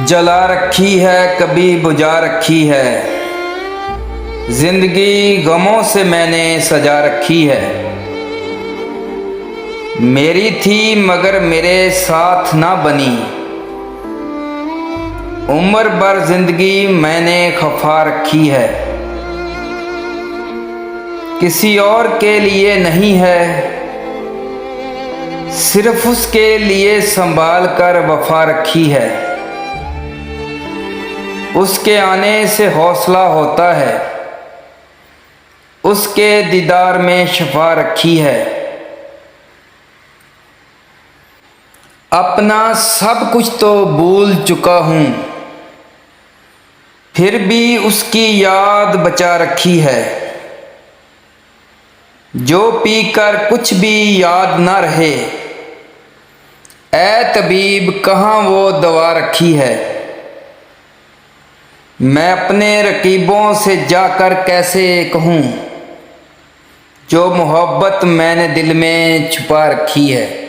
जला रखी है कभी बुझा रखी है, जिंदगी गमों से मैंने सजा रखी है। मेरी थी मगर मेरे साथ ना बनी, उम्र भर जिंदगी मैंने खफा रखी है। किसी और के लिए नहीं है, सिर्फ उसके लिए संभाल कर वफा रखी है। उसके आने से हौसला होता है, उसके दीदार में शफा रखी है। अपना सब कुछ तो भूल चुका हूँ, फिर भी उसकी याद बचा रखी है। जो पीकर कुछ भी याद ना रहे, ऐ तबीब कहाँ वो दवा रखी है। मैं अपने रकीबों से जाकर कैसे कहूँ, जो मोहब्बत मैंने दिल में छुपा रखी है।